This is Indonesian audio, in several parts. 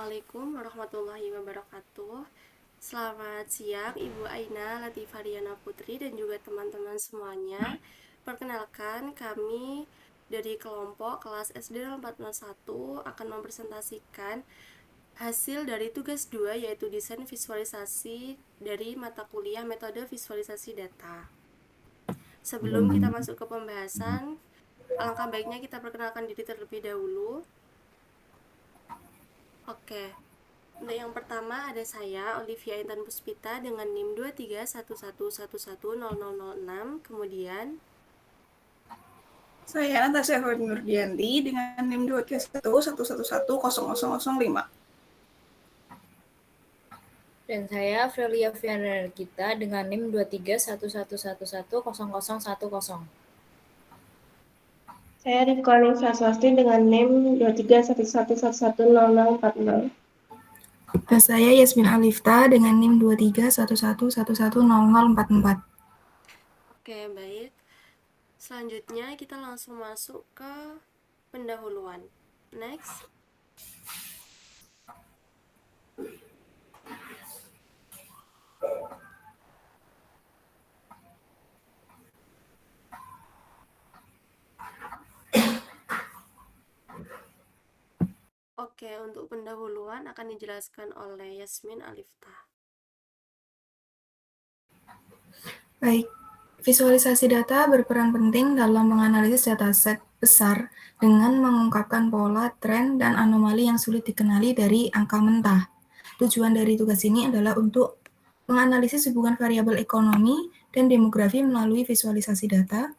Assalamualaikum warahmatullahi wabarakatuh. Selamat siang Ibu Aina Latifariana Putri dan juga teman-teman semuanya. Perkenalkan, kami dari kelompok kelas SD 401 akan mempresentasikan hasil dari tugas 2 yaitu desain visualisasi dari mata kuliah metode visualisasi data. Sebelum kita masuk ke pembahasan, alangkah baiknya kita perkenalkan diri terlebih dahulu. Oke, untuk yang pertama ada saya, Olivia Intan Puspita dengan NIM 2311110006. Kemudian Saya Natasha Nurdianti dengan NIM 231111005. Dan saya Frelia Fiana Gita dengan NIM 2311111010. Saya Rifkani Saswasti dengan NIM 2311110040. Dan saya Yasmin Alifta dengan NIM 2311110044. Oke, baik. Selanjutnya kita langsung masuk ke pendahuluan. Next. Oke, untuk pendahuluan akan dijelaskan oleh Yasmin Alifta. Baik, visualisasi data berperan penting dalam menganalisis dataset besar dengan mengungkapkan pola, tren, dan anomali yang sulit dikenali dari angka mentah. Tujuan dari tugas ini adalah untuk menganalisis hubungan variabel ekonomi dan demografi melalui visualisasi data,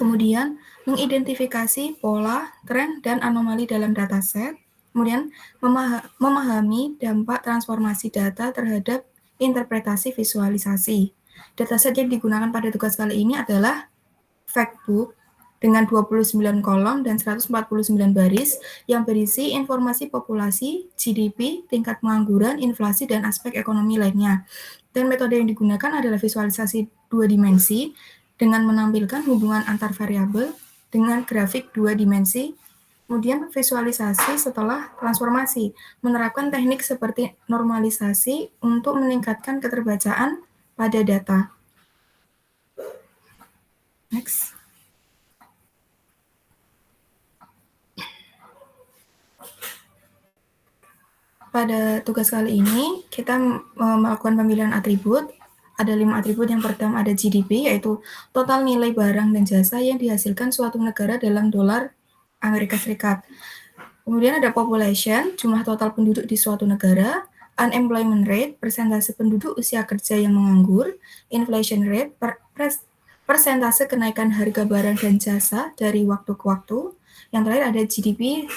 kemudian mengidentifikasi pola, tren, dan anomali dalam dataset, kemudian memahami dampak transformasi data terhadap interpretasi visualisasi. Dataset yang digunakan pada tugas kali ini adalah Factbook dengan 29 kolom dan 149 baris yang berisi informasi populasi, GDP, tingkat pengangguran, inflasi, dan aspek ekonomi lainnya. Dan metode yang digunakan adalah visualisasi 2 dimensi dengan menampilkan hubungan antar variabel dengan grafik 2 dimensi. Kemudian visualisasi setelah transformasi, menerapkan teknik seperti normalisasi untuk meningkatkan keterbacaan pada data. Next. Pada tugas kali ini, kita melakukan pemilihan atribut. Ada 5 atribut. Yang pertama ada GDP, yaitu total nilai barang dan jasa yang dihasilkan suatu negara dalam dolar Amerika Serikat. Kemudian ada population, jumlah total penduduk di suatu negara. Unemployment rate, persentase penduduk usia kerja yang menganggur. Inflation rate, persentase kenaikan harga barang dan jasa dari waktu ke waktu. Yang terakhir ada GDP,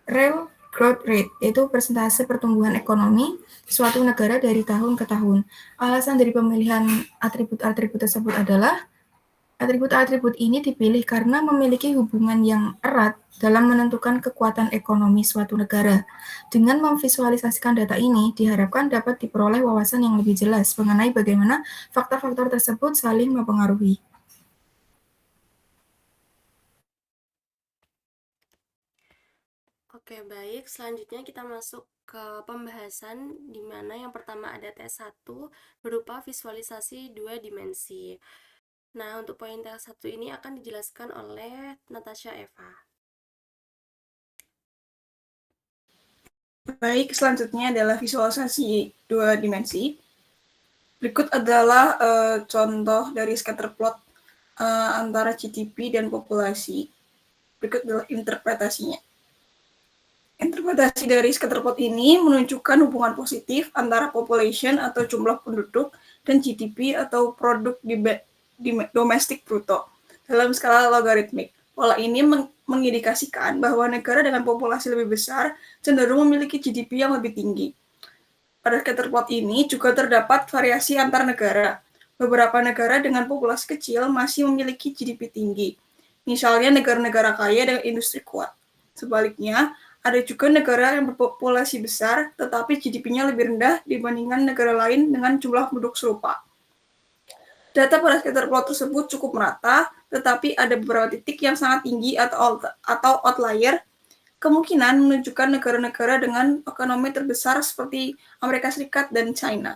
real growth rate, yaitu persentase pertumbuhan ekonomi suatu negara dari tahun ke tahun. Alasan dari pemilihan atribut-atribut tersebut adalah atribut-atribut ini dipilih karena memiliki hubungan yang erat dalam menentukan kekuatan ekonomi suatu negara. Dengan memvisualisasikan data ini, diharapkan dapat diperoleh wawasan yang lebih jelas mengenai bagaimana faktor-faktor tersebut saling mempengaruhi. Oke, baik. Selanjutnya kita masuk ke pembahasan di mana yang pertama ada T1 berupa visualisasi 2 dimensi. Nah, untuk poin T1 ini akan dijelaskan oleh Natasha Eva. Baik, selanjutnya adalah visualisasi 2 dimensi. Berikut adalah contoh dari scatter plot antara GDP dan populasi. Berikut adalah interpretasinya. Interpretasi dari scatter plot ini menunjukkan hubungan positif antara population atau jumlah penduduk dan GDP atau produk domestik bruto dalam skala logaritmik. Pola ini mengindikasikan bahwa negara dengan populasi lebih besar cenderung memiliki GDP yang lebih tinggi. Pada scatter plot ini juga terdapat variasi antar negara. Beberapa negara dengan populasi kecil masih memiliki GDP tinggi, misalnya negara-negara kaya dengan industri kuat. Sebaliknya, ada juga negara yang berpopulasi besar, tetapi GDP-nya lebih rendah dibandingkan negara lain dengan jumlah penduduk serupa. Data pada scatter plot tersebut cukup merata, tetapi ada beberapa titik yang sangat tinggi atau outlier kemungkinan menunjukkan negara-negara dengan ekonomi terbesar seperti Amerika Serikat dan China.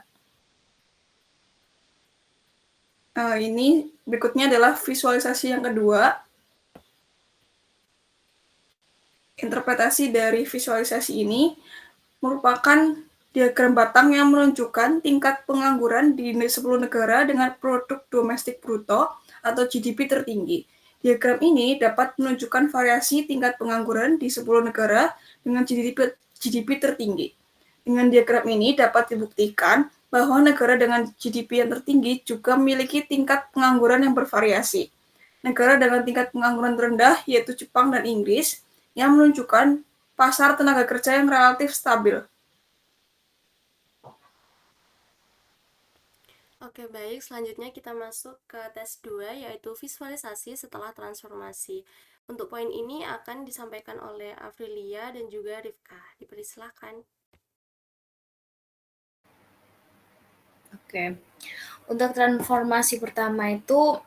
Ini berikutnya adalah visualisasi yang kedua. Interpretasi dari visualisasi ini merupakan diagram batang yang menunjukkan tingkat pengangguran di 10 negara dengan produk domestik bruto atau GDP tertinggi. Diagram ini dapat menunjukkan variasi tingkat pengangguran di 10 negara dengan GDP tertinggi. Dengan diagram ini dapat dibuktikan bahwa negara dengan GDP yang tertinggi juga memiliki tingkat pengangguran yang bervariasi. Negara dengan tingkat pengangguran terendah yaitu Jepang dan Inggris yang menunjukkan pasar tenaga kerja yang relatif stabil. Oke, baik. Selanjutnya kita masuk ke tes 2, yaitu visualisasi setelah transformasi. Untuk poin ini akan disampaikan oleh Afrilia dan juga Rifka. Dipersilakan. Oke. Untuk transformasi pertama itu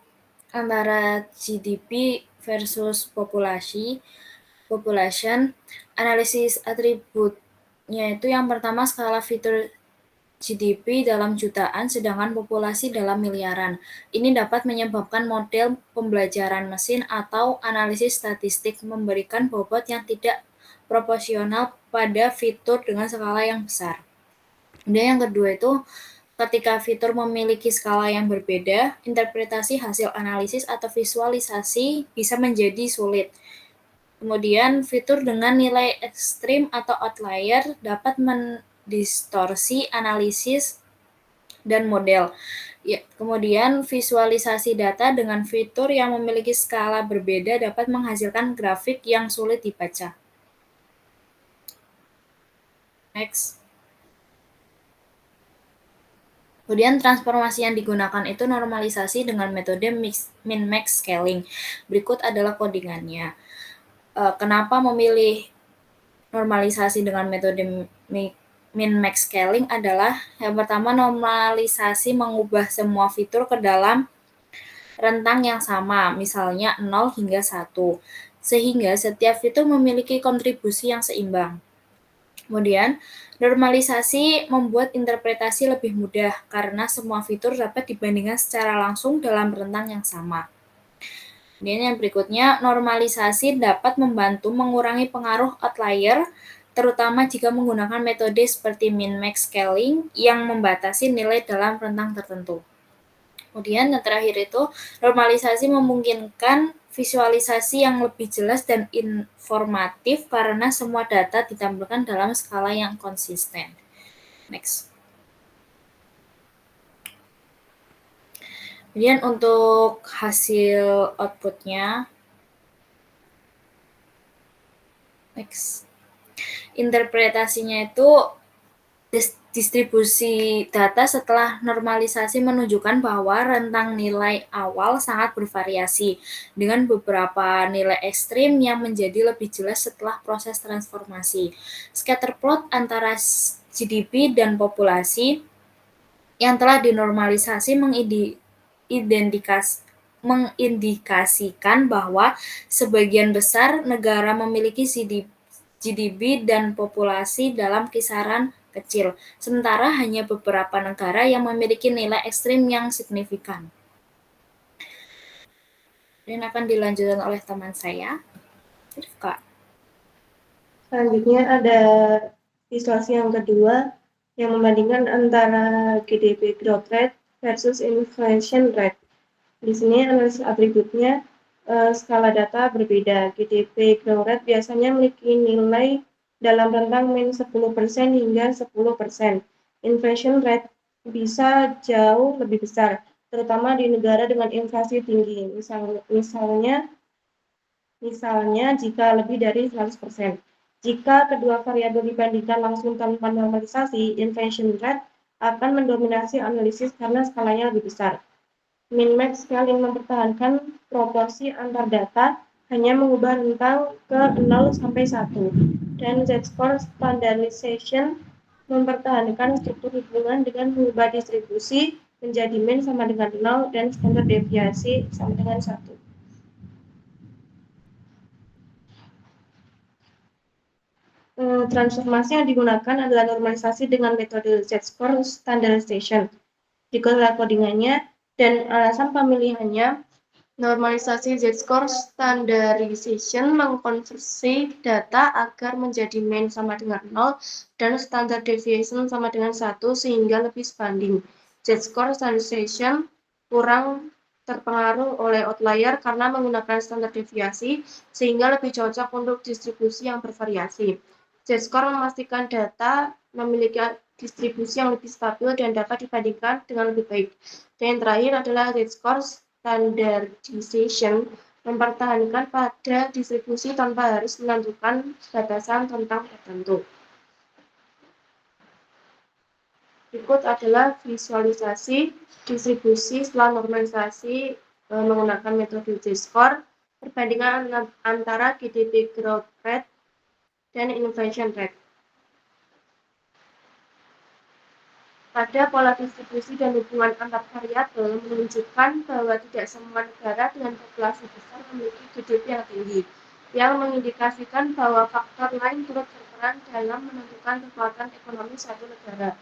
antara GDP versus population, analisis atributnya itu yang pertama skala fitur GDP dalam jutaan, sedangkan populasi dalam miliaran. Ini dapat menyebabkan model pembelajaran mesin atau analisis statistik memberikan bobot yang tidak proporsional pada fitur dengan skala yang besar. Kemudian yang kedua itu, ketika fitur memiliki skala yang berbeda, interpretasi hasil analisis atau visualisasi bisa menjadi sulit. Kemudian fitur dengan nilai ekstrim atau outlier dapat distorsi analisis dan model. Ya, kemudian visualisasi data dengan fitur yang memiliki skala berbeda dapat menghasilkan grafik yang sulit dibaca. Next. Kemudian transformasi yang digunakan itu normalisasi dengan metode min-max scaling. Berikut adalah codingannya. Kenapa memilih normalisasi dengan metode min-max scaling adalah yang pertama, normalisasi mengubah semua fitur ke dalam rentang yang sama, misalnya 0 hingga 1, sehingga setiap fitur memiliki kontribusi yang seimbang. Kemudian, normalisasi membuat interpretasi lebih mudah karena semua fitur dapat dibandingkan secara langsung dalam rentang yang sama. Kemudian yang berikutnya, normalisasi dapat membantu mengurangi pengaruh outlier, terutama jika menggunakan metode seperti min-max scaling yang membatasi nilai dalam rentang tertentu. Kemudian yang terakhir itu, normalisasi memungkinkan visualisasi yang lebih jelas dan informatif karena semua data ditampilkan dalam skala yang konsisten. Next. Kemudian untuk hasil outputnya, next. Interpretasinya itu distribusi data setelah normalisasi menunjukkan bahwa rentang nilai awal sangat bervariasi dengan beberapa nilai ekstrim yang menjadi lebih jelas setelah proses transformasi. Scatter plot antara GDP dan populasi yang telah dinormalisasi mengindikasikan bahwa sebagian besar negara memiliki GDP dan populasi dalam kisaran kecil, sementara hanya beberapa negara yang memiliki nilai ekstrim yang signifikan. Dan akan dilanjutkan oleh teman saya, Rifka. Selanjutnya ada visualisasi yang kedua yang membandingkan antara GDP growth rate versus inflation rate. Di sini analisis atributnya skala data berbeda. GDP growth rate biasanya memiliki nilai dalam rentang min 10% hingga 10%. Inflation rate bisa jauh lebih besar, terutama di negara dengan inflasi tinggi. Misalnya jika lebih dari 100%. Jika kedua variabel dibandingkan langsung tanpa normalisasi, inflation rate akan mendominasi analisis karena skalanya lebih besar. Min-max scaling mempertahankan proporsi antar data, hanya mengubah rentang ke 0 sampai 1. Dan Z-score standardization mempertahankan struktur hubungan dengan mengubah distribusi menjadi min sama dengan 0 dan standar deviasi sama dengan 1. Transformasi yang digunakan adalah normalisasi dengan metode Z-score standardization. Berikut adalah codingannya dan alasan pemilihannya. Normalisasi Z-score standardization mengkonversi data agar menjadi mean sama dengan 0 dan standard deviation sama dengan 1 sehingga lebih sebanding. Z-score standardization kurang terpengaruh oleh outlier karena menggunakan standar deviasi sehingga lebih cocok untuk distribusi yang bervariasi. Z-score memastikan data memiliki distribusi yang lebih stabil dan dapat dibandingkan dengan lebih baik. Dan yang terakhir adalah Z-score standardization mempertahankan pada distribusi tanpa harus menentukan batasan tentang tertentu. Berikut adalah visualisasi distribusi setelah normalisasi menggunakan metode Z-score, perbandingan antara GDP growth rate dan innovation rate. Pada pola distribusi dan hubungan antar variabel menunjukkan bahwa tidak semua negara dengan populasi besar memiliki GDP yang tinggi, yang mengindikasikan bahwa faktor lain turut berperan dalam menentukan kekuatan ekonomi suatu negara.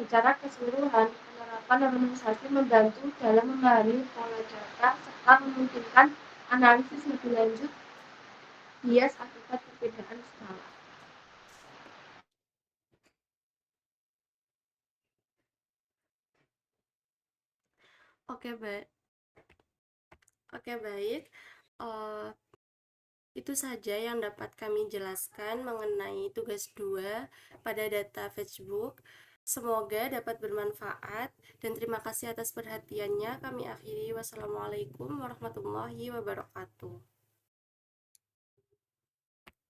Secara keseluruhan, penerapan normalisasi membantu dalam memahami pola data serta memungkinkan analisis lebih lanjut bias akibat perbedaan skala. Oke, baik. Itu saja yang dapat kami jelaskan mengenai tugas 2 pada data Facebook. Semoga dapat bermanfaat dan terima kasih atas perhatiannya. Kami akhiri. Wassalamualaikum warahmatullahi wabarakatuh.